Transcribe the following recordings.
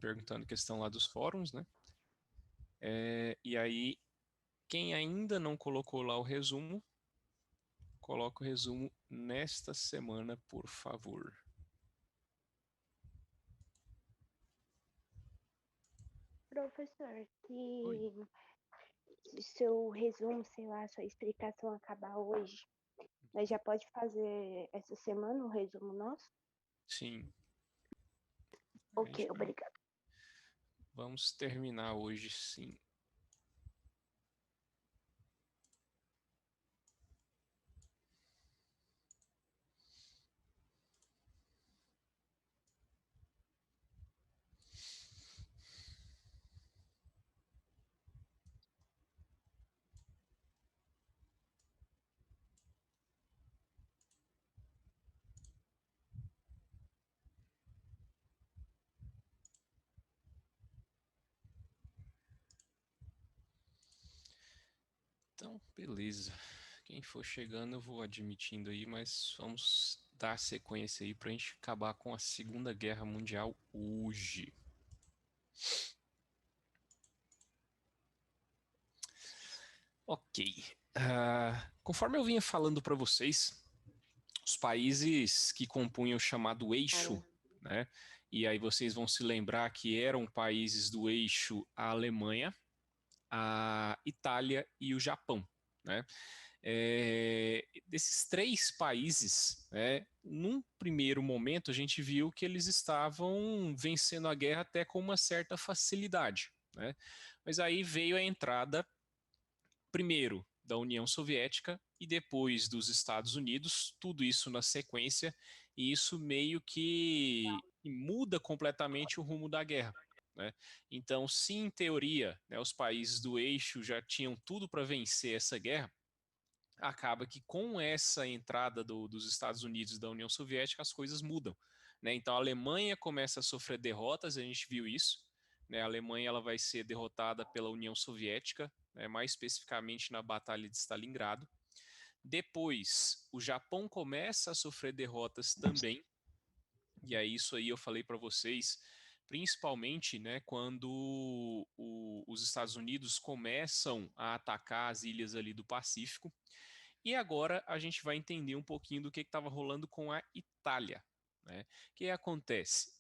perguntando questão lá dos fóruns, né? E aí, quem ainda não colocou lá o resumo, coloca o resumo nesta semana, por favor. Professor, Oi. se seu resumo, sei lá, sua explicação acabar hoje, nós já pode fazer essa semana um resumo nosso? Sim. A Ok, gente vai. obrigada. Vamos terminar hoje, sim. Então, beleza. Quem for chegando, eu vou admitindo aí, mas vamos dar sequência aí para a gente acabar com a Segunda Guerra Mundial hoje. Ok. Conforme eu vinha falando para vocês, os países que compunham o chamado eixo, né? E aí vocês vão se lembrar que eram países do eixo a Alemanha, a Itália e o Japão, né? Desses três países, né, num primeiro momento a gente viu que eles estavam vencendo a guerra até com uma certa facilidade, né? Mas aí veio a entrada primeiro da União Soviética e depois dos Estados Unidos, tudo isso na sequência, e isso meio que muda completamente o rumo da guerra. Né? Então, se em teoria, né, os países do eixo já tinham tudo para vencer essa guerra, acaba que com essa entrada dos Estados Unidos e da União Soviética as coisas mudam. Né? Então a Alemanha começa a sofrer derrotas, a gente viu isso. Né? A Alemanha ela vai ser derrotada pela União Soviética, né? Mais especificamente na Batalha de Stalingrado. Depois, o Japão começa a sofrer derrotas também. E é isso aí eu falei para vocês, principalmente, né, quando os Estados Unidos começam a atacar as ilhas ali do Pacífico. E agora a gente vai entender um pouquinho do que estava rolando com a Itália. Né? O que acontece?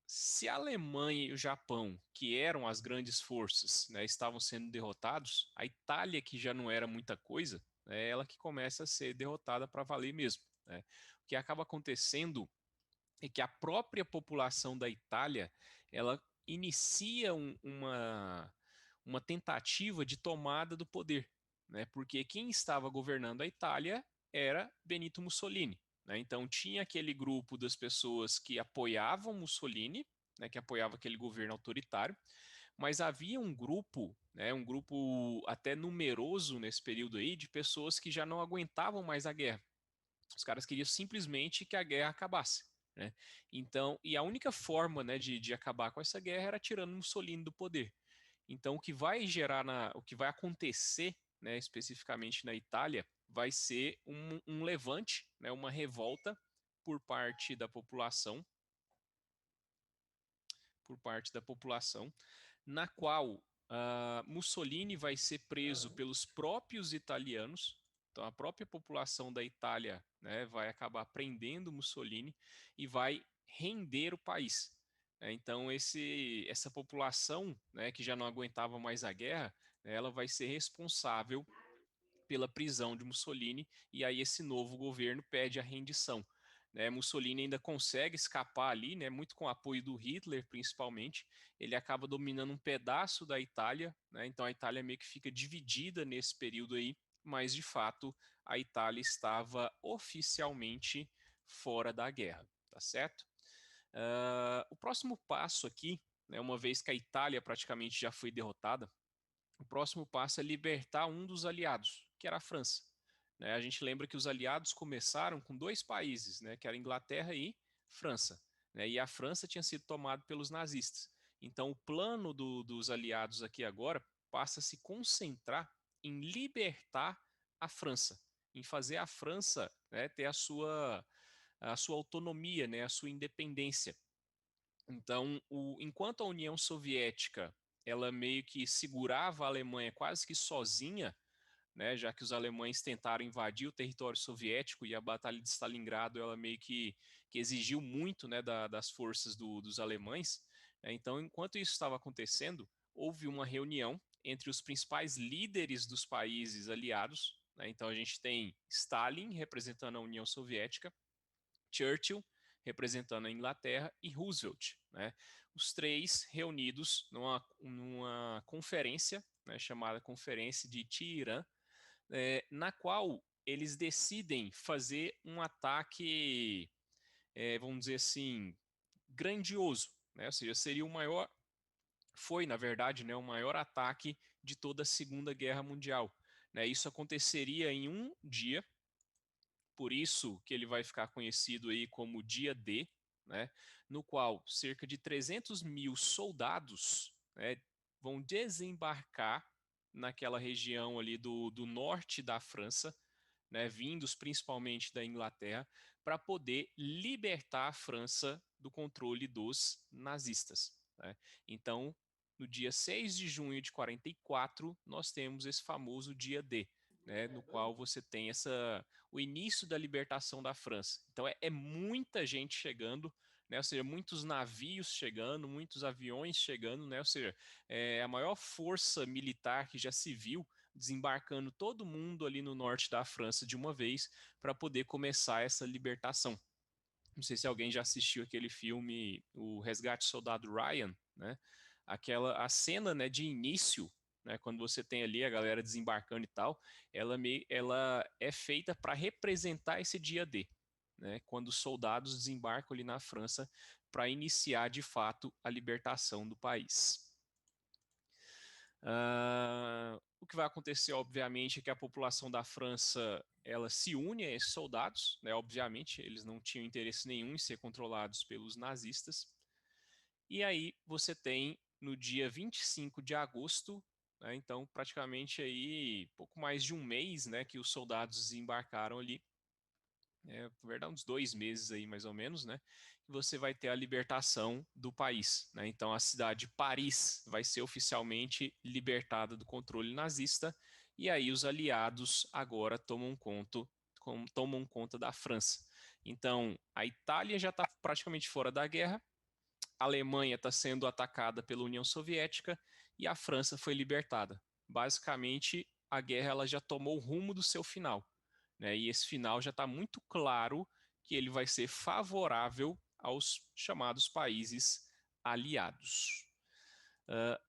Se a Alemanha e o Japão, que eram as grandes forças, né, estavam sendo derrotados, a Itália, que já não era muita coisa, é ela que começa a ser derrotada para valer mesmo. Né? O que acaba acontecendo é que a própria população da Itália ela inicia uma tentativa de tomada do poder, né? Porque quem estava governando a Itália era Benito Mussolini, né? Então tinha aquele grupo das pessoas que apoiavam Mussolini, né? Que apoiava aquele governo autoritário, mas havia um grupo, né? Um grupo até numeroso nesse período aí de pessoas que já não aguentavam mais a guerra. Os caras queriam simplesmente que a guerra acabasse. Né? Então, e a única forma, né, de acabar com essa guerra era tirando Mussolini do poder. Então, o que vai gerar, o que vai acontecer, né, especificamente na Itália, vai ser um levante, né, uma revolta por parte da população, na qual Mussolini vai ser preso pelos próprios italianos. Então, a própria população da Itália, né, vai acabar prendendo Mussolini e vai render o país. Então, essa população, né, que já não aguentava mais a guerra, né, ela vai ser responsável pela prisão de Mussolini, e aí esse novo governo pede a rendição. Né? Mussolini ainda consegue escapar ali, né? Muito com o apoio do Hitler, principalmente. Ele acaba dominando um pedaço da Itália, né? Então a Itália meio que fica dividida nesse período aí, mas de fato a Itália estava oficialmente fora da guerra, tá certo? O próximo passo aqui, né, uma vez que a Itália praticamente já foi derrotada, o próximo passo é libertar um dos aliados, que era a França. Né? A gente lembra que os aliados começaram com dois países, né, que era Inglaterra e França. Né? E a França tinha sido tomada pelos nazistas. Então, o plano dos aliados aqui agora passa a se concentrar em libertar a França, em fazer a França, né, ter a sua autonomia, né, a sua independência. Então, enquanto a União Soviética ela meio que segurava a Alemanha quase que sozinha, né, já que os alemães tentaram invadir o território soviético e a Batalha de Stalingrado ela meio que exigiu muito, né, das forças dos alemães. Né. Então, enquanto isso estava acontecendo, houve uma reunião entre os principais líderes dos países aliados. Né. Então, a gente tem Stalin representando a União Soviética, Churchill representando a Inglaterra e Roosevelt, né? Os três reunidos numa conferência, né, chamada Conferência de Teherã, na qual eles decidem fazer um ataque, vamos dizer assim, grandioso, né? Ou seja, seria o maior, foi na verdade, né, o maior ataque de toda a Segunda Guerra Mundial. Né? Isso aconteceria em um dia, por isso que ele vai ficar conhecido aí como Dia D, né, no qual cerca de 300 mil soldados, né, vão desembarcar naquela região ali do norte da França, né, vindos principalmente da Inglaterra, para poder libertar a França do controle dos nazistas. Né? Então, no dia 6 de junho de 44, nós temos esse famoso dia D, né, no qual você tem o início da libertação da França. Então, é muita gente chegando, né, ou seja, muitos navios chegando, muitos aviões chegando, né, ou seja, é a maior força militar que já se viu desembarcando todo mundo ali no norte da França de uma vez para poder começar essa libertação. Não sei se alguém já assistiu aquele filme O Resgate do Soldado Ryan, né? A cena, né, de início, né, quando você tem ali a galera desembarcando e tal, ela é feita para representar esse dia D, né? Quando os soldados desembarcam ali na França para iniciar de fato a libertação do país. O que vai acontecer, obviamente, é que a população da França ela se une a esses soldados, né? Obviamente, eles não tinham interesse nenhum em ser controlados pelos nazistas. E aí você tem no dia 25 de agosto, né? Então praticamente aí pouco mais de um mês, né, que os soldados desembarcaram ali, na verdade uns 2 meses aí mais ou menos, né? E você vai ter a libertação do país, né? Então a cidade de Paris vai ser oficialmente libertada do controle nazista e aí os aliados agora tomam conta da França. Então a Itália já está praticamente fora da guerra, a Alemanha está sendo atacada pela União Soviética e a França foi libertada. Basicamente a guerra ela já tomou o rumo do seu final, né? E esse final já está muito claro que ele vai ser favorável aos chamados países aliados.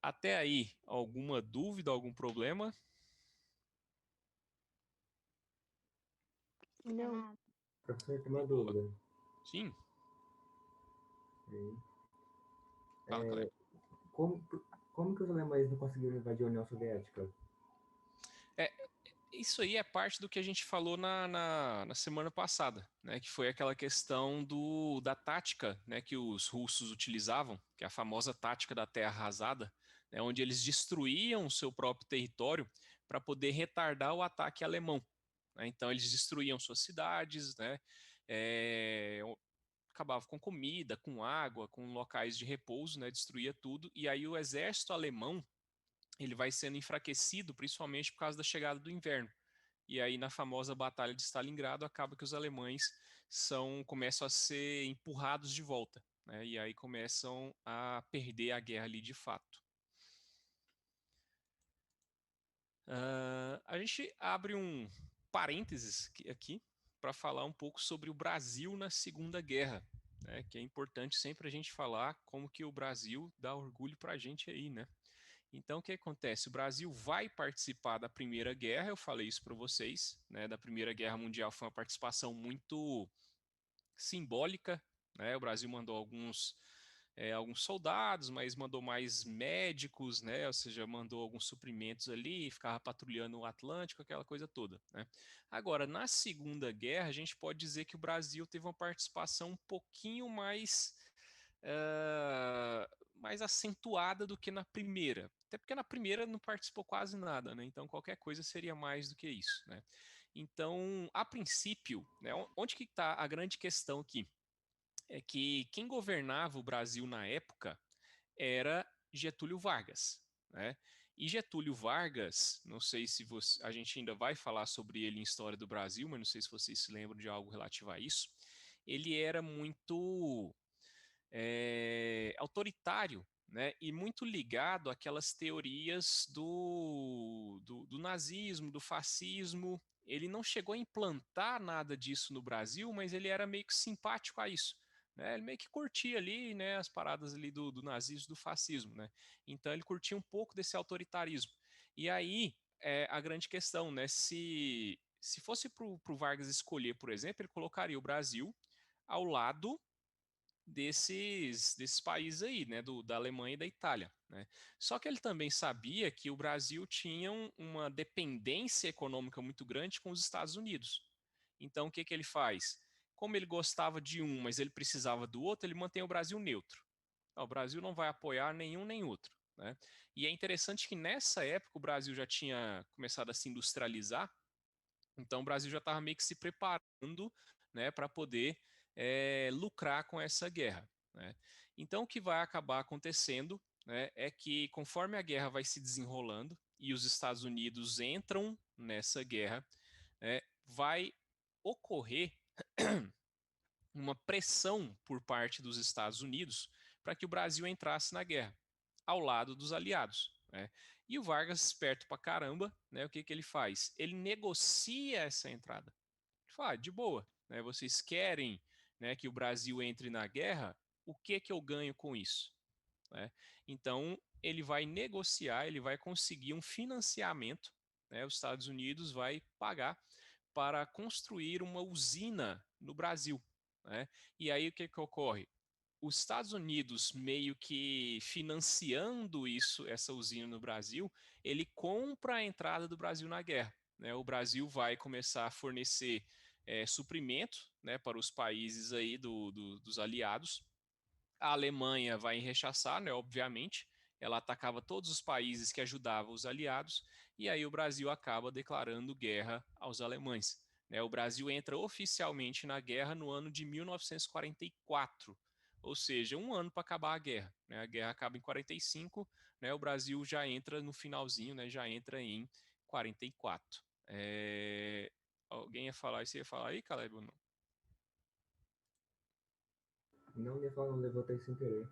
Até aí, alguma dúvida, algum problema? Não. Professor, tem uma Boa. dúvida. Sim, Sim. fala, Cleber. Como, como que os alemães não conseguiram invadir a União Soviética? É, Isso aí é parte do que a gente falou na semana passada, né? Que foi aquela questão da tática, né, que os russos utilizavam, que é a famosa tática da terra arrasada, né, onde eles destruíam o seu próprio território para poder retardar o ataque alemão. Né? Então eles destruíam suas cidades, né? É, acabavam com comida, com água, com locais de repouso, né? Destruía tudo. E aí o exército alemão ele vai sendo enfraquecido, principalmente por causa da chegada do inverno. E aí, na famosa Batalha de Stalingrado, acaba que os alemães começam a ser empurrados de volta. Né? E aí começam a perder a guerra ali de fato. A gente abre um parênteses aqui para falar um pouco sobre o Brasil na Segunda Guerra. Né? Que é importante sempre a gente falar como que o Brasil dá orgulho para a gente aí, né? Então, o que acontece? O Brasil vai participar da Primeira Guerra, eu falei isso para vocês, né? Da Primeira Guerra Mundial foi uma participação muito simbólica, né? O Brasil mandou alguns soldados, mas mandou mais médicos, né? Ou seja, mandou alguns suprimentos ali, ficava patrulhando o Atlântico, aquela coisa toda, né? Agora, na Segunda Guerra, a gente pode dizer que o Brasil teve uma participação um pouquinho mais acentuada do que na primeira. Até porque na primeira não participou quase nada, né? Então qualquer coisa seria mais do que isso, né? Então, a princípio, né, onde que está a grande questão aqui? é que quem governava o Brasil na época era Getúlio Vargas, né? E Getúlio Vargas, não sei se a gente ainda vai falar sobre ele em História do Brasil, mas não sei se vocês se lembram de algo relativo a isso. Ele era muito autoritário, né, e muito ligado àquelas teorias do nazismo, do fascismo. Ele não chegou a implantar nada disso no Brasil, mas ele era meio que simpático a isso. Né? Ele meio que curtia ali, né, as paradas ali do nazismo, do fascismo. Né? Então ele curtia um pouco desse autoritarismo. E aí a grande questão, né, se fosse para o Vargas escolher, por exemplo, ele colocaria o Brasil ao lado desses países aí, né, da Alemanha e da Itália. Né? Só que ele também sabia que o Brasil tinha uma dependência econômica muito grande com os Estados Unidos. Então, o que, que ele faz? Como ele gostava de um, mas ele precisava do outro, ele mantém o Brasil neutro. O Brasil não vai apoiar nenhum nem outro. Né? E é interessante que nessa época o Brasil já tinha começado a se industrializar, então o Brasil já estava meio que se preparando, né, para poder lucrar com essa guerra. Né? Então o que vai acabar acontecendo, né, é que conforme a guerra vai se desenrolando e os Estados Unidos entram nessa guerra, vai ocorrer uma pressão por parte dos Estados Unidos para que o Brasil entrasse na guerra, ao lado dos aliados. Né? E o Vargas, esperto pra caramba, né, o que, que ele faz? Ele negocia essa entrada. Ele fala, de boa, né, vocês querem, né, que o Brasil entre na guerra, o que, que eu ganho com isso? Né? Então, ele vai negociar, ele vai conseguir um financiamento, né, os Estados Unidos vai pagar para construir uma usina no Brasil. Né? E aí o que, que ocorre? Os Estados Unidos meio que financiando isso, essa usina no Brasil, ele compra a entrada do Brasil na guerra. Né? O Brasil vai começar a fornecer suprimento, né, para os países aí dos aliados. A Alemanha vai rechaçar, né, obviamente. Ela atacava todos os países que ajudavam os aliados, e aí o Brasil acaba declarando guerra aos alemães. Né? O Brasil entra oficialmente na guerra no ano de 1944, ou seja, um ano para acabar a guerra. Né? A guerra acaba em 45, né? O Brasil já entra no finalzinho, né? Já entra em 44. Alguém ia falar isso? Ia falar aí, Caleb, ou não? Não ia falar, não levantei sem querer.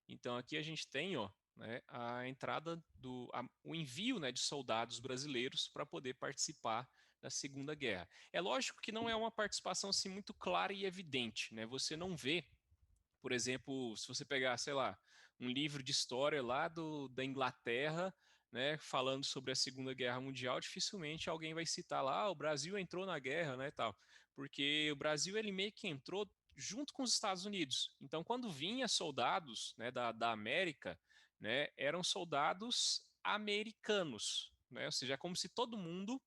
Então aqui a gente tem, ó, né, a entrada o envio, né, de soldados brasileiros para poder participar da Segunda Guerra. É lógico que não é uma participação assim muito clara e evidente, né? Você não vê, por exemplo, se você pegar, sei lá, um livro de história lá da Inglaterra, né, falando sobre a Segunda Guerra Mundial, dificilmente alguém vai citar lá, o Brasil entrou na guerra, né, tal, porque o Brasil ele meio que entrou junto com os Estados Unidos. Então, quando vinha soldados, né, da América, né, eram soldados americanos, né, ou seja, é como se todo mundo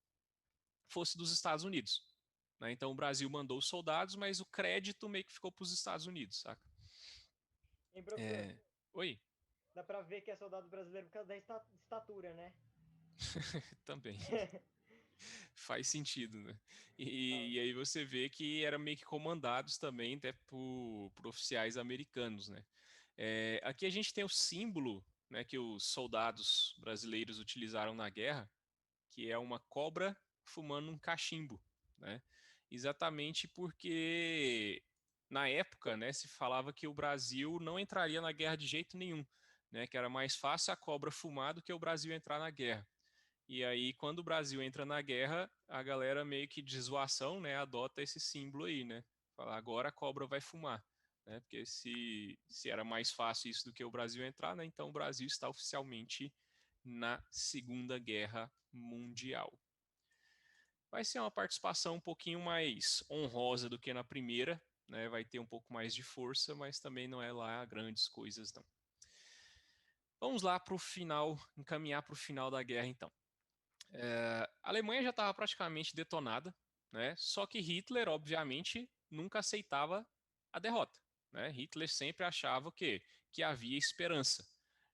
fosse dos Estados Unidos. Né? Então, o Brasil mandou os soldados, mas o crédito meio que ficou para os Estados Unidos, saca? Hein, professor? Oi, Dá pra ver que é soldado brasileiro por causa da estatura, né? também. Faz sentido, né? E aí você vê que eram meio que comandados também até por oficiais americanos, né? Aqui a gente tem o símbolo, né, que os soldados brasileiros utilizaram na guerra, que é uma cobra fumando um cachimbo, né? Exatamente porque na época, né, se falava que o Brasil não entraria na guerra de jeito nenhum, né? Que era mais fácil a cobra fumar do que o Brasil entrar na guerra. E aí, quando o Brasil entra na guerra, a galera meio que de zoação, né, adota esse símbolo aí, né? Fala, agora a cobra vai fumar, né? Porque se era mais fácil isso do que o Brasil entrar, né? Então o Brasil está oficialmente na Segunda Guerra Mundial. Vai ser uma participação um pouquinho mais honrosa do que na primeira, né? Vai ter um pouco mais de força, mas também não é lá grandes coisas, não. Vamos lá para o final, encaminhar para o final da guerra, então. A Alemanha já estava praticamente detonada, né? Só que Hitler, obviamente, nunca aceitava a derrota. Né? Hitler sempre achava que havia esperança.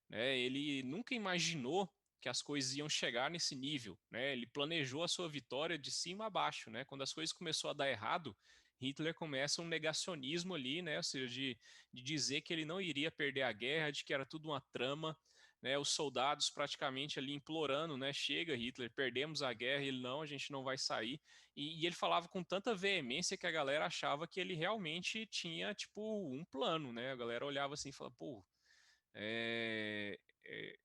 Né? Ele nunca imaginou que as coisas iam chegar nesse nível. Né? Ele planejou a sua vitória de cima a baixo. Né? Quando as coisas começaram a dar errado, Hitler começa um negacionismo ali, né? Ou seja, de dizer que ele não iria perder a guerra, de que era tudo uma trama, né? Os soldados praticamente ali implorando, né? Chega, Hitler, perdemos a guerra. Ele não, a gente não vai sair. E ele falava com tanta veemência que a galera achava que ele realmente tinha, tipo, um plano, né? A galera olhava assim e falava, pô,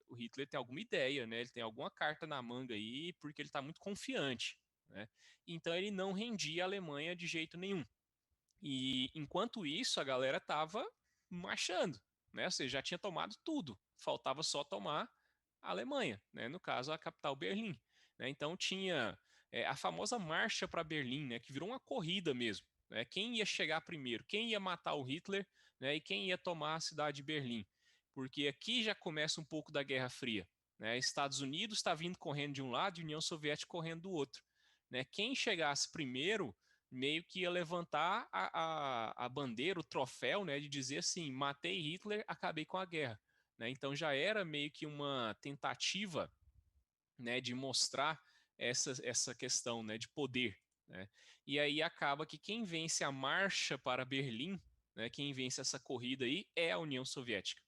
o Hitler tem alguma ideia, né? Ele tem alguma carta na manga aí, porque ele está muito confiante, né? Então ele não rendia a Alemanha de jeito nenhum. E enquanto isso, a galera estava marchando, né? Ou seja, já tinha tomado tudo, faltava só tomar a Alemanha, né? No caso, a capital Berlim, né? Então tinha a famosa marcha para Berlim, né? Que virou uma corrida mesmo, né? Quem ia chegar primeiro, quem ia matar o Hitler, né? E quem ia tomar a cidade de Berlim, porque aqui já começa um pouco da Guerra Fria, né? Estados Unidos está vindo correndo de um lado e União Soviética correndo do outro, né? Quem chegasse primeiro meio que ia levantar a bandeira, o troféu, né, de dizer assim, matei Hitler, acabei com a guerra, né? Então já era meio que uma tentativa, né, de mostrar essa questão, né, de poder, né? E aí acaba que quem vence a marcha para Berlim, né, quem vence essa corrida aí é a União Soviética,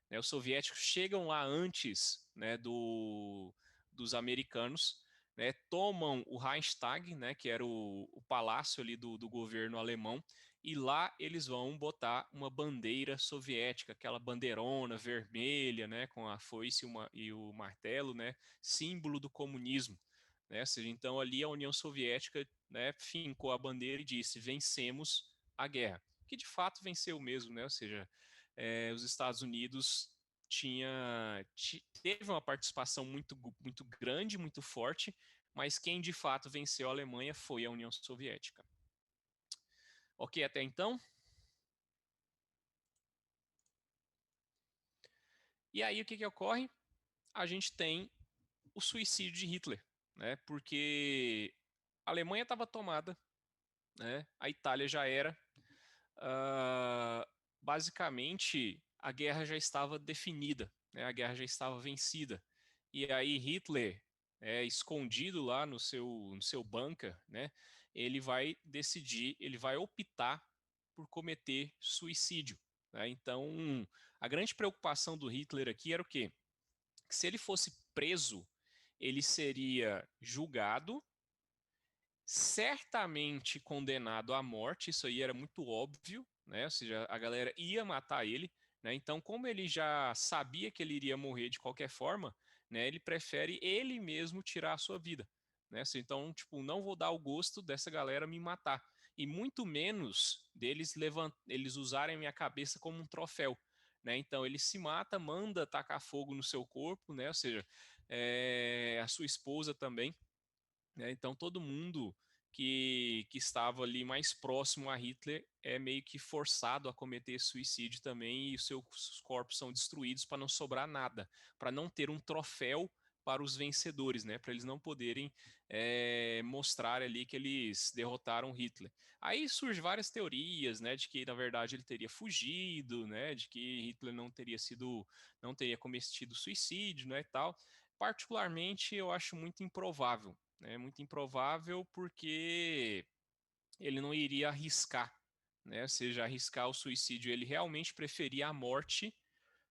né? Os soviéticos chegam lá antes, né, dos americanos, né, tomam o Reichstag, né, que era o palácio ali do governo alemão, e lá eles vão botar uma bandeira soviética, aquela bandeirona vermelha, né, com a foice e o martelo, né, símbolo do comunismo, né? Ou seja, então ali a União Soviética, né, fincou a bandeira e disse: vencemos a guerra, que de fato venceu mesmo, né? Ou seja, os Estados Unidos teve uma participação muito grande, muito forte, mas quem de fato venceu a Alemanha foi a União Soviética. Ok, até então? E aí o que ocorre? A gente tem o suicídio de Hitler, né? Porque a Alemanha estava tomada, né? A Itália já era. Basicamente, a guerra já estava definida, né? A guerra já estava vencida. E aí Hitler, escondido lá no seu bunker, né? Ele vai decidir, ele vai optar por cometer suicídio, né? Então, a grande preocupação do Hitler aqui era o quê? Que se ele fosse preso, ele seria julgado, certamente condenado à morte, isso aí era muito óbvio, né? Ou seja, a galera ia matar ele, né? Então, como ele já sabia que ele iria morrer de qualquer forma, né? Ele prefere ele mesmo tirar a sua vida, né? Então, tipo, não vou dar o gosto dessa galera me matar e muito menos eles usarem a minha cabeça como um troféu, né? Então, ele se mata, manda tacar fogo no seu corpo, né? Ou seja, a sua esposa também, né? Então, todo mundo que estava ali mais próximo a Hitler é meio que forçado a cometer suicídio também, e os seus corpos são destruídos para não sobrar nada, para não ter um troféu para os vencedores, né? Para eles não poderem mostrar ali que eles derrotaram Hitler. Aí surgem várias teorias, né, de que na verdade ele teria fugido, né, de que Hitler não teria cometido suicídio, né, e tal. Particularmente, eu acho muito improvável, né? Muito improvável porque ele não iria arriscar, né? Ou seja, arriscar o suicídio. Ele realmente preferia a morte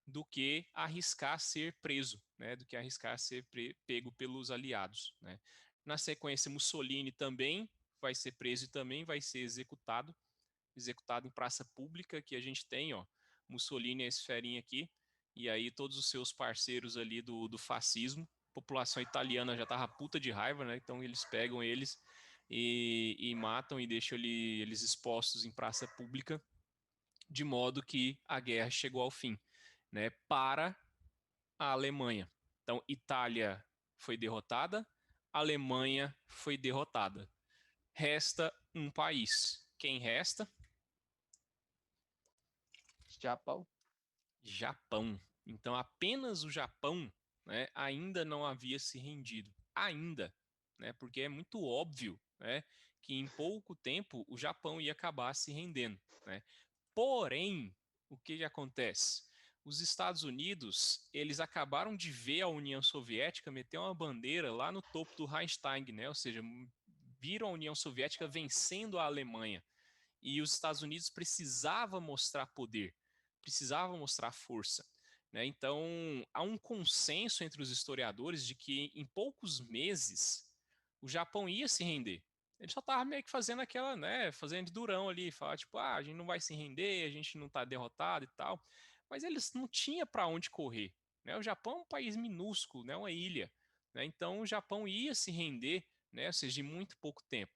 do que arriscar ser preso, né? Do que arriscar ser pego pelos aliados, né? Na sequência, Mussolini também vai ser preso e também vai ser executado em praça pública, que a gente tem, ó. Mussolini é esse ferinha aqui, e aí todos os seus parceiros ali do fascismo. A população italiana já tava puta de raiva, né? Então eles pegam eles e matam e deixam eles expostos em praça pública, de modo que a guerra chegou ao fim, né? Para a Alemanha. Então, Itália foi derrotada, Alemanha foi derrotada. Resta um país. Quem resta? Japão. Japão. Então, apenas o Japão, né, ainda não havia se rendido. Ainda, né, porque é muito óbvio, né, que em pouco tempo o Japão ia acabar se rendendo, né. Porém, o que acontece? Os Estados Unidos, eles acabaram de ver a União Soviética meter uma bandeira lá no topo do Reichstag, né? Ou seja, viram a União Soviética vencendo a Alemanha. e os Estados Unidos precisava mostrar poder, precisava mostrar força. Né? Então, há um consenso entre os historiadores de que em poucos meses o Japão ia se render. Ele só estava meio que fazendo aquela, né, fazendo de durão ali, falar tipo, a gente não vai se render, a gente não está derrotado e tal. Mas eles não tinham para onde correr. Né? O Japão é um país minúsculo, né, uma ilha. Né? Então, o Japão ia se render, né, ou seja, em muito pouco tempo.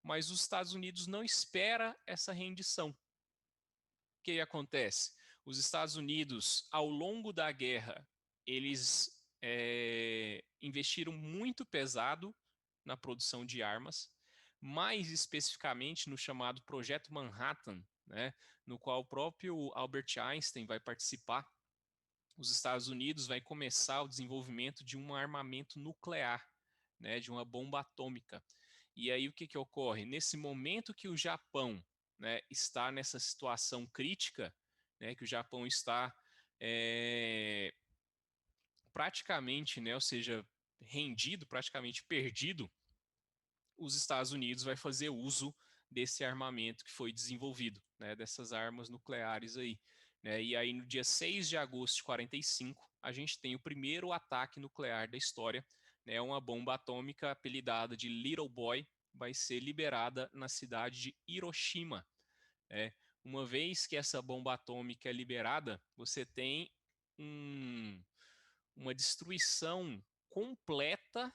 Mas os Estados Unidos não espera essa rendição. O que acontece? Os Estados Unidos, ao longo da guerra, eles investiram muito pesado na produção de armas, mais especificamente no chamado Projeto Manhattan, né, no qual o próprio Albert Einstein vai participar. Os Estados Unidos vai começar o desenvolvimento de um armamento nuclear, né, de uma bomba atômica. E aí o que ocorre? Nesse momento que o Japão, né, está nessa situação crítica, né, que o Japão está praticamente, né, ou seja, rendido, praticamente perdido, os Estados Unidos vai fazer uso desse armamento que foi desenvolvido, né, dessas armas nucleares aí. Né, e aí, no dia 6 de agosto de 45, a gente tem o primeiro ataque nuclear da história, né, uma bomba atômica apelidada de Little Boy, vai ser liberada na cidade de Hiroshima. Né. Uma vez que essa bomba atômica é liberada, você tem uma destruição completa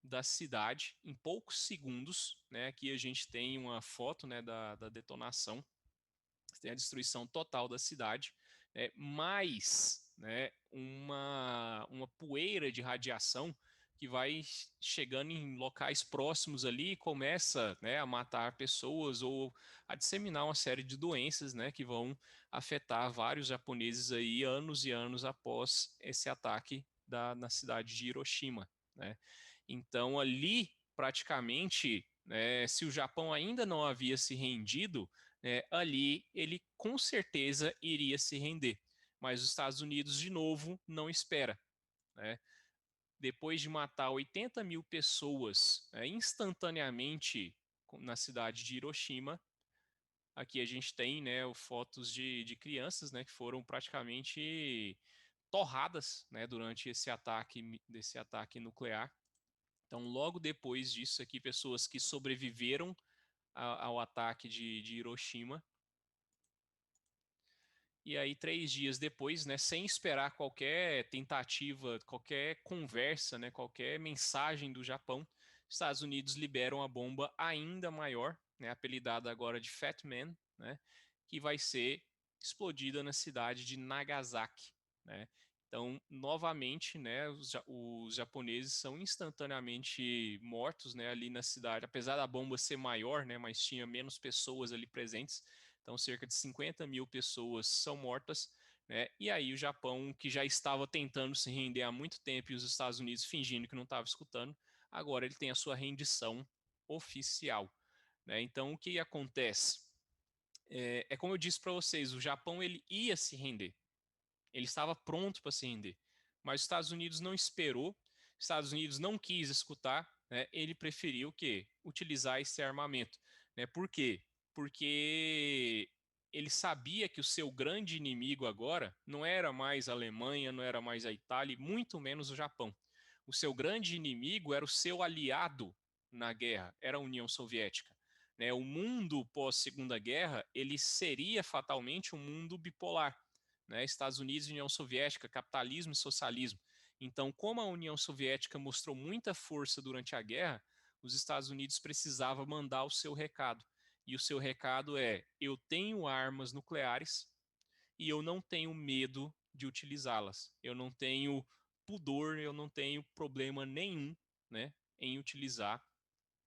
da cidade em poucos segundos. Né? Aqui a gente tem uma foto, né, da detonação. Você tem a destruição total da cidade, mais, né, uma poeira de radiação que vai chegando em locais próximos ali e começa, né, a matar pessoas ou a disseminar uma série de doenças, né, que vão afetar vários japoneses aí anos e anos após esse ataque na cidade de Hiroshima. Né? Então ali praticamente, né, se o Japão ainda não havia se rendido, ali ele com certeza iria se render. Mas os Estados Unidos, de novo, não espera. Né? Depois de matar 80 mil pessoas, instantaneamente na cidade de Hiroshima, aqui a gente tem, né, fotos de crianças, né, que foram praticamente torradas, né, durante desse ataque nuclear. Então, logo depois disso aqui, pessoas que sobreviveram ao ataque de Hiroshima. E aí, 3 dias depois, né, sem esperar qualquer tentativa, qualquer conversa, né, qualquer mensagem do Japão, Estados Unidos liberam a bomba ainda maior, né, apelidada agora de Fat Man, né, que vai ser explodida na cidade de Nagasaki. Né. Então, novamente, né, os japoneses são instantaneamente mortos, né, ali na cidade, apesar da bomba ser maior, né, mas tinha menos pessoas ali presentes. Então, cerca de 50 mil pessoas são mortas. Né? E aí o Japão, que já estava tentando se render há muito tempo e os Estados Unidos fingindo que não estava escutando, agora ele tem a sua rendição oficial. Né? Então, o que acontece? É como eu disse para vocês, o Japão ele ia se render. Ele estava pronto para se render. Mas os Estados Unidos não esperou, os Estados Unidos não quis escutar, né? Ele preferiu o quê? Utilizar esse armamento. Né? Por quê? Porque ele sabia que o seu grande inimigo agora não era mais a Alemanha, não era mais a Itália, e muito menos o Japão. O seu grande inimigo era o seu aliado na guerra, era a União Soviética. Né? O mundo pós-Segunda Guerra ele seria fatalmente um mundo bipolar. Né? Estados Unidos e União Soviética, capitalismo e socialismo. Então, como a União Soviética mostrou muita força durante a guerra, os Estados Unidos precisavam mandar o seu recado. E o seu recado é: eu tenho armas nucleares e eu não tenho medo de utilizá-las. Eu não tenho pudor, eu não tenho problema nenhum, né, em utilizar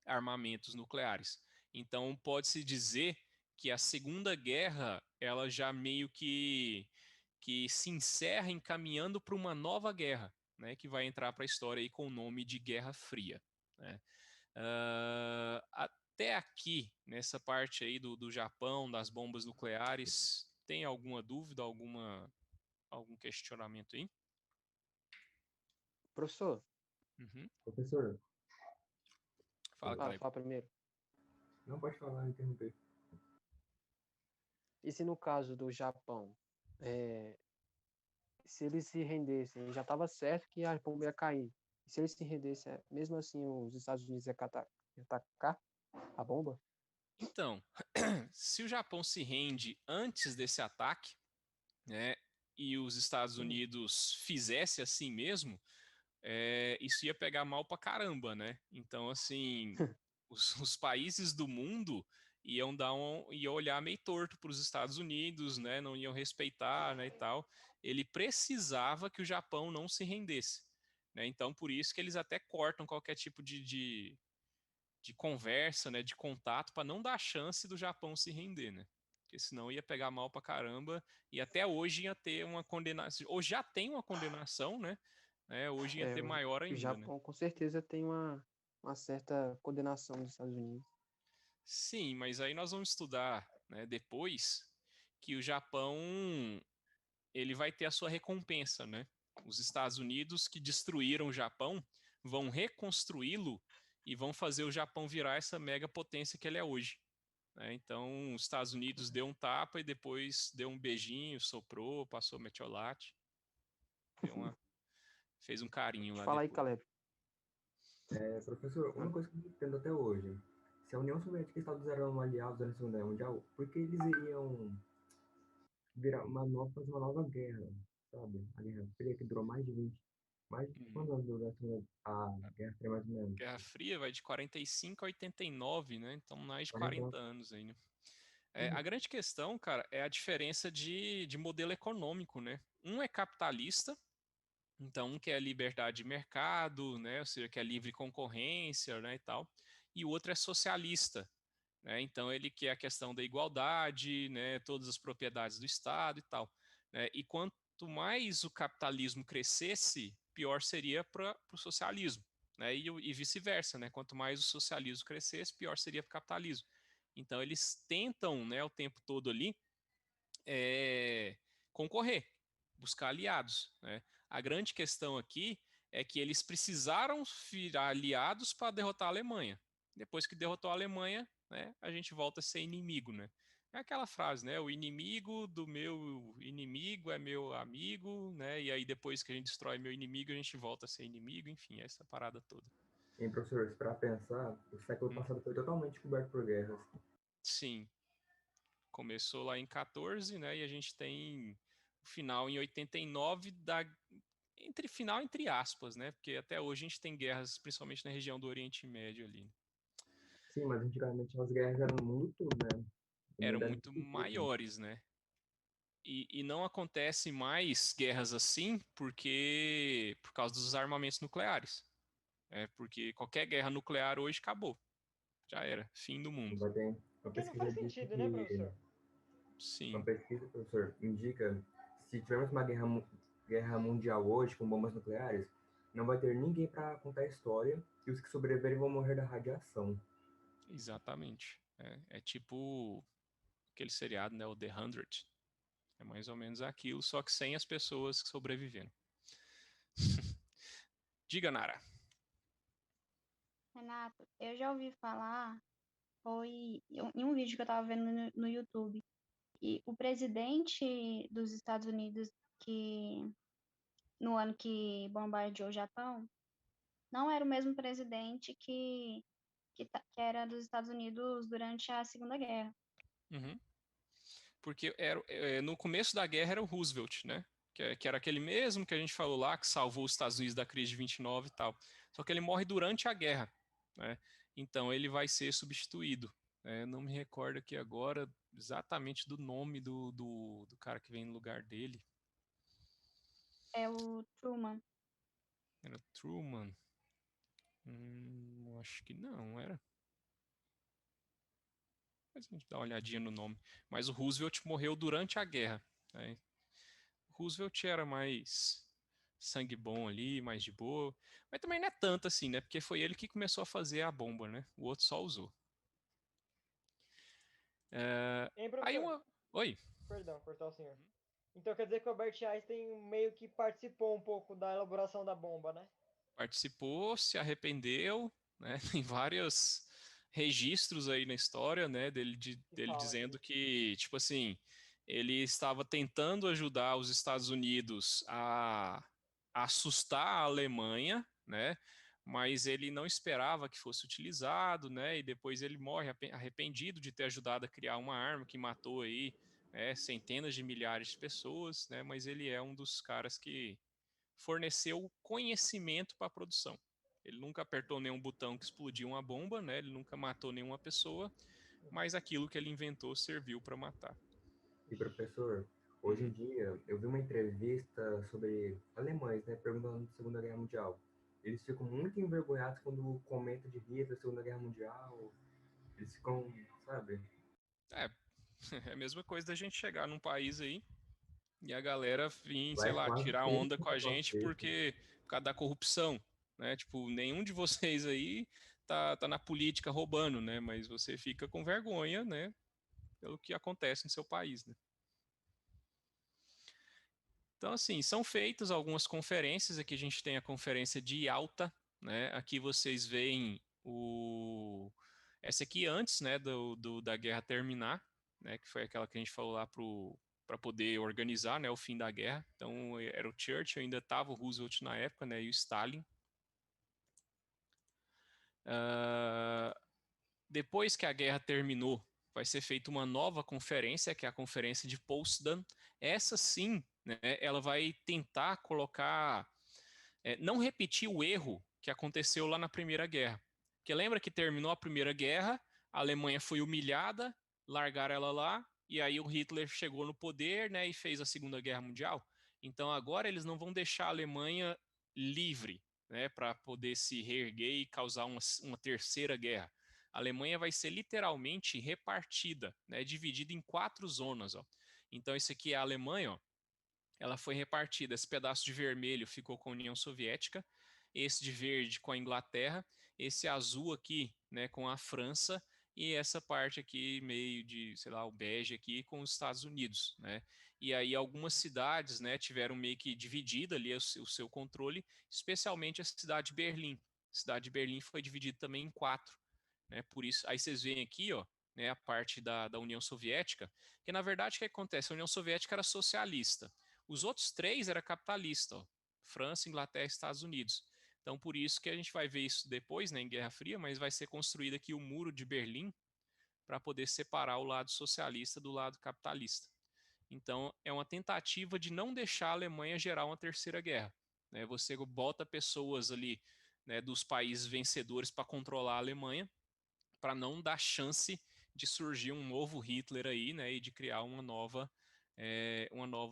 armamentos nucleares. Então, pode-se dizer que a Segunda Guerra ela já meio que se encerra encaminhando para uma nova guerra, né, que vai entrar para a história aí com o nome de Guerra Fria. Né? Até aqui, nessa parte aí do Japão, das bombas nucleares, tem alguma dúvida, algum questionamento aí? Professor, Uhum. Professor, Fala, Cleber. fala primeiro. não pode falar, interromper. E se no caso do Japão, se eles se rendessem, já estava certo que a bomba ia cair. E se eles se rendessem, mesmo assim os Estados Unidos iam atacar a bomba? Então, se o Japão se rende antes desse ataque, né, e os Estados Unidos fizesse assim mesmo, isso ia pegar mal pra caramba, né? Então, assim, os países do mundo iam olhar meio torto para os Estados Unidos, né? Não iam respeitar, né, e tal. Ele precisava que o Japão não se rendesse, né? Então, por isso que eles até cortam qualquer tipo de conversa, né, de contato, para não dar chance do Japão se render, né? Porque senão ia pegar mal pra caramba e até hoje ia ter uma condenação, ou já tem uma condenação, né? Hoje ia ter maior O ainda, né? Japão com certeza tem uma certa condenação dos Estados Unidos. Sim, mas aí nós vamos estudar, né, depois que o Japão ele vai ter a sua recompensa, né? Os Estados Unidos que destruíram o Japão vão reconstruí-lo e vão fazer o Japão virar essa mega potência que ele é hoje, né? Então, os Estados Unidos deu um tapa e depois deu um beijinho, soprou, passou metiolate, fez um carinho lá Fala aí, depois. Caleb. Professor, uma coisa que eu não entendo até hoje, se a União Soviética e os Estados Unidos eram aliados na Segunda Guerra Mundial, por que eles iriam fazer uma nova guerra, sabe? A Guerra Fria, que durou mais de Uhum. quantos anos durou a Guerra Fria, mais ou menos? Guerra Fria vai de 45 a 89, né? Então, mais de 40 40 anos aí, né? A anos. grande questão, cara, é a diferença de modelo econômico, né? Um é capitalista, então um quer liberdade de mercado, né? Ou seja, quer livre concorrência, né, e tal. E o outro é socialista, né? Então ele quer a questão da igualdade, né? Todas as propriedades do Estado e tal, né? E quanto mais o capitalismo crescesse, pior seria para o socialismo, né? E vice-versa, né? Quanto mais o socialismo crescesse, pior seria para o capitalismo. Então eles tentam, né, o tempo todo ali concorrer, buscar aliados, né? A grande questão aqui é que eles precisaram virar aliados para derrotar a Alemanha. Depois que derrotou a Alemanha, né, a gente volta a ser inimigo, né? É aquela frase, né? O inimigo do meu inimigo é meu amigo, né? E aí depois que a gente destrói meu inimigo, a gente volta a ser inimigo, enfim, essa parada toda. E, professor, para pensar, o século passado foi totalmente coberto por guerras. Sim, começou lá em 14, né? E a gente tem o final em 89 final entre aspas, né? Porque até hoje a gente tem guerras, principalmente na região do Oriente Médio ali, né? Sim, mas antigamente as guerras eram no mundo todo, né? O Eram mundo era muito dividido. maiores, né? E não acontece mais guerras assim por causa dos armamentos nucleares. Porque qualquer guerra nuclear hoje acabou. Já era. Fim do mundo. Vai ter uma Porque não pesquisa faz disse sentido, né, que professor? uma Sim, pesquisa, professor, indica se tivermos uma guerra mundial hoje com bombas nucleares, não vai ter ninguém para contar a história e os que sobreviverem vão morrer da radiação. exatamente. É tipo aquele seriado, né? O The 100. É mais ou menos aquilo, só que sem as pessoas que sobreviveram. Diga, Nara. Renato, eu já ouvi falar, foi em um vídeo que eu estava vendo no YouTube, e o presidente dos Estados Unidos, que no ano que bombardeou o Japão, não era o mesmo presidente que era dos Estados Unidos durante a Segunda Guerra. Uhum. Porque no começo da guerra era o Roosevelt, né? Que era aquele mesmo que a gente falou lá, que salvou os Estados Unidos da crise de 29 e tal. Só que ele morre durante a guerra, né? Então ele vai ser substituído. Não me recordo aqui agora exatamente do nome do cara que vem no lugar dele. É o Truman. Era Truman? Acho que não, era. Mas a gente dá uma olhadinha no nome. Mas o Roosevelt morreu durante a guerra, né? Roosevelt era mais sangue bom ali, mais de boa. Mas também não é tanto assim, né? Porque foi ele que começou a fazer a bomba, né? O outro só usou. Hein, Aí professor? uma. Oi. Perdão, cortar o senhor. Então quer dizer que o Albert Einstein meio que participou um pouco da elaboração da bomba, né? Participou, se arrependeu, né? Tem várias registros aí na história, né, dele fala dizendo que que, tipo assim, ele estava tentando ajudar os Estados Unidos a assustar a Alemanha, né, mas ele não esperava que fosse utilizado, né, e depois ele morre arrependido de ter ajudado a criar uma arma que matou aí, né, centenas de milhares de pessoas, né, mas ele é um dos caras que forneceu conhecimento para a produção. Ele nunca apertou nenhum botão que explodiu uma bomba, né? Ele nunca matou nenhuma pessoa, mas aquilo que ele inventou serviu para matar. E professor, hoje em dia eu vi uma entrevista sobre alemães, né, perguntando da Segunda Guerra Mundial. Eles ficam muito envergonhados quando comentam de Hitler, Segunda Guerra Mundial. Eles ficam, sabe? É, é a mesma coisa da gente chegar num país aí e a galera vir, sei Lá é lá, quase tirar sempre onda um com a gente preconceito. por causa da corrupção, né? Tipo, nenhum de vocês aí tá na política roubando, né? Mas você fica com vergonha, né? Pelo que acontece no seu país, né? Então, assim, são feitas algumas conferências. Aqui a gente tem a conferência de Yalta, né? Aqui vocês veem essa aqui antes, né, da guerra terminar, né? Que foi aquela que a gente falou lá para poder organizar, né, o fim da guerra. Então, era o Churchill, ainda estava o Roosevelt na época, né, e o Stalin. Depois que a guerra terminou, vai ser feita uma nova conferência, que é a conferência de Potsdam. Essa sim, né, ela vai tentar colocar, não repetir o erro que aconteceu lá na Primeira Guerra. Porque lembra que terminou a Primeira Guerra, a Alemanha foi humilhada, largaram ela lá, e aí o Hitler chegou no poder, né, e fez a Segunda Guerra Mundial. Então agora eles não vão deixar a Alemanha livre, né, para poder se reerguer e causar uma terceira guerra. A Alemanha vai ser literalmente repartida, né, dividida em 4 zonas. Ó. Então, isso aqui é a Alemanha, ó, ela foi repartida. Esse pedaço de vermelho ficou com a União Soviética, esse de verde com a Inglaterra, esse azul aqui, né, com a França, e essa parte aqui meio de, sei lá, o bege aqui com os Estados Unidos, né? E aí algumas cidades, né, tiveram meio que dividida ali o seu controle, especialmente a cidade de Berlim. A cidade de Berlim foi dividida também em 4, né? Por isso, aí vocês veem aqui, ó, né, a parte da União Soviética, que na verdade o que acontece? A União Soviética era socialista. Os outros 3 era capitalista, ó, França, Inglaterra e Estados Unidos. Então, por isso que a gente vai ver isso depois, né, em Guerra Fria, mas vai ser construído aqui o Muro de Berlim para poder separar o lado socialista do lado capitalista. Então, é uma tentativa de não deixar a Alemanha gerar uma terceira guerra. Né? Você bota pessoas ali, né, dos países vencedores para controlar a Alemanha, para não dar chance de surgir um novo Hitler aí, né, e de criar uma nova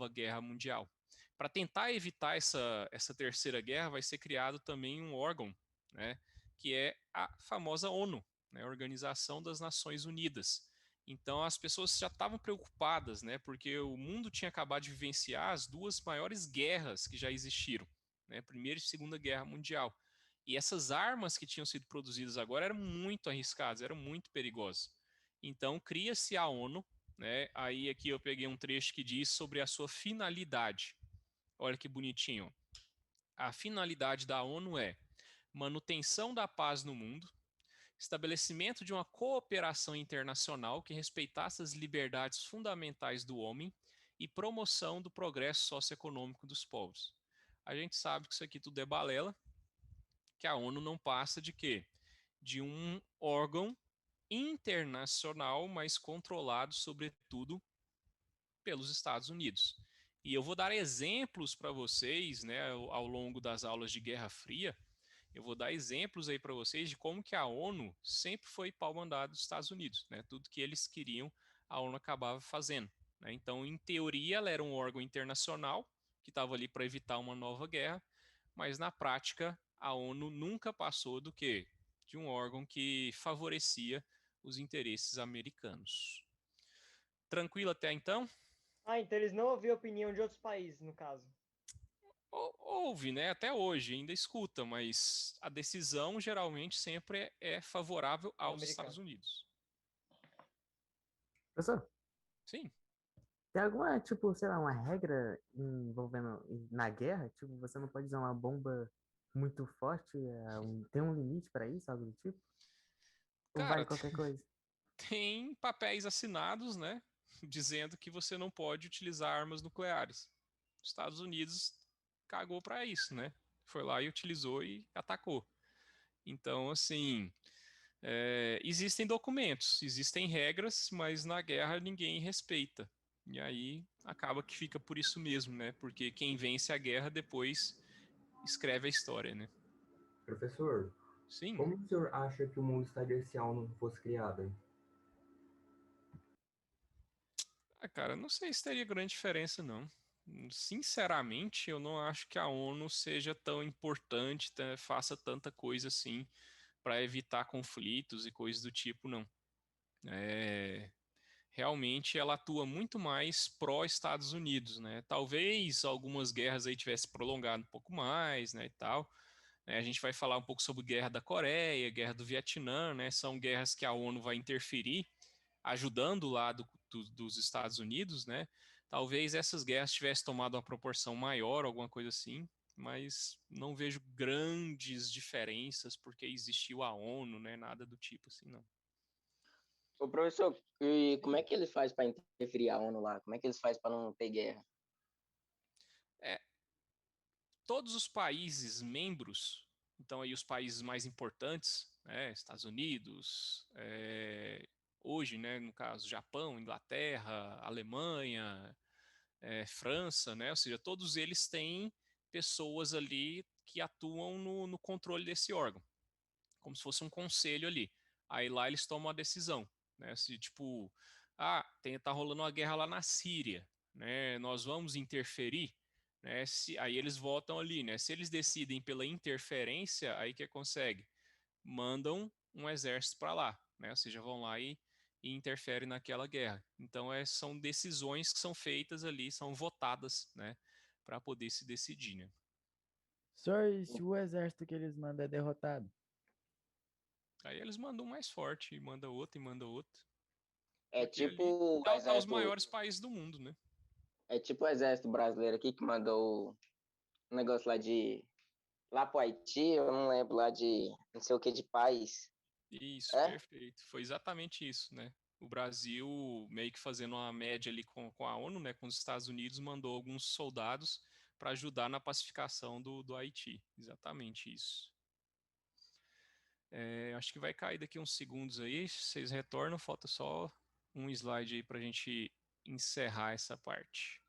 guerra mundial. Para tentar evitar essa terceira guerra, vai ser criado também um órgão, né, que é a famosa ONU, né, a Organização das Nações Unidas. Então as pessoas já estavam preocupadas, né, porque o mundo tinha acabado de vivenciar as 2 maiores guerras que já existiram, né, Primeira e Segunda Guerra Mundial. E essas armas que tinham sido produzidas agora eram muito arriscadas, eram muito perigosas. Então cria-se a ONU, né? Aí aqui eu peguei um trecho que diz sobre a sua finalidade. Olha que bonitinho. A finalidade da ONU é manutenção da paz no mundo, estabelecimento de uma cooperação internacional que respeitasse as liberdades fundamentais do homem e promoção do progresso socioeconômico dos povos. A gente sabe que isso aqui tudo é balela, que a ONU não passa de quê? De um órgão internacional, mas controlado, sobretudo, pelos Estados Unidos. E eu vou dar exemplos para vocês, né, ao longo das aulas de Guerra Fria, eu vou dar exemplos aí para vocês de como que a ONU sempre foi pau-mandado dos Estados Unidos, né? Tudo que eles queriam, a ONU acabava fazendo. Né? Então, em teoria, ela era um órgão internacional que estava ali para evitar uma nova guerra, mas na prática, a ONU nunca passou do que de um órgão que favorecia os interesses americanos. Tranquilo até então? Ah, então eles não ouviam a opinião de outros países, no caso. Houve, né? Até hoje, ainda escuta, mas a decisão geralmente sempre é favorável É aos Estados americano. Unidos. Professor, Sim. tem alguma, tipo, sei lá, uma regra envolvendo na guerra? Tipo, você não pode usar uma bomba muito forte? Tem um limite para isso, algo do tipo? Ou Cara, vale qualquer coisa? tem papéis assinados, né, dizendo que você não pode utilizar armas nucleares. Os Estados Unidos cagou para isso, né? Foi lá e utilizou e atacou. Então, assim, existem documentos, existem regras, mas na guerra ninguém respeita. E aí acaba que fica por isso mesmo, né? Porque quem vence a guerra depois escreve a história, né? Professor, Sim. como o senhor acha que o mundo estaria se a ONU não fosse criada? Cara, não sei se teria grande diferença, não. Sinceramente, eu não acho que a ONU seja tão importante, faça tanta coisa assim para evitar conflitos e coisas do tipo, não. É, realmente ela atua muito mais pró-Estados Unidos, né? Talvez algumas guerras aí tivessem prolongado um pouco mais, né, e tal. A gente vai falar um pouco sobre guerra da Coreia, guerra do Vietnã, né? São guerras que a ONU vai interferir, ajudando o lado dos Estados Unidos, né? Talvez essas guerras tivessem tomado uma proporção maior, alguma coisa assim, mas não vejo grandes diferenças porque existiu a ONU, né? Nada do tipo assim, não. Ô, professor, e como é Sim. que eles fazem para interferir a ONU lá? Como é que eles fazem para não ter guerra? É, todos os países membros, então aí os países mais importantes, né, Estados Unidos, hoje, né, no caso, Japão, Inglaterra, Alemanha, França, né, ou seja, todos eles têm pessoas ali que atuam no controle desse órgão, como se fosse um conselho ali. Aí lá eles tomam a decisão, né, se tipo, tá rolando uma guerra lá na Síria, né, nós vamos interferir, né, aí eles votam ali, né, se eles decidem pela interferência, aí que consegue, mandam um exército para lá, né, ou seja, vão lá e interferem naquela guerra. Então são decisões que são feitas ali, são votadas, né, para poder se decidir, né. Senhor, e se o exército que eles mandam é derrotado? Aí eles mandam um mais forte, e manda outro, e manda outro. É Porque ali tipo o tá os exército, maiores países do mundo, né? é tipo o exército brasileiro aqui que mandou um negócio lá lá pro Haiti, eu não lembro lá de não sei o que de paz. Isso, É? perfeito. Foi exatamente isso, né? O Brasil, meio que fazendo uma média ali com a ONU, né, com os Estados Unidos, mandou alguns soldados para ajudar na pacificação do Haiti. Exatamente isso. Acho que vai cair daqui uns segundos aí. Vocês retornam, falta só um slide aí para a gente encerrar essa parte.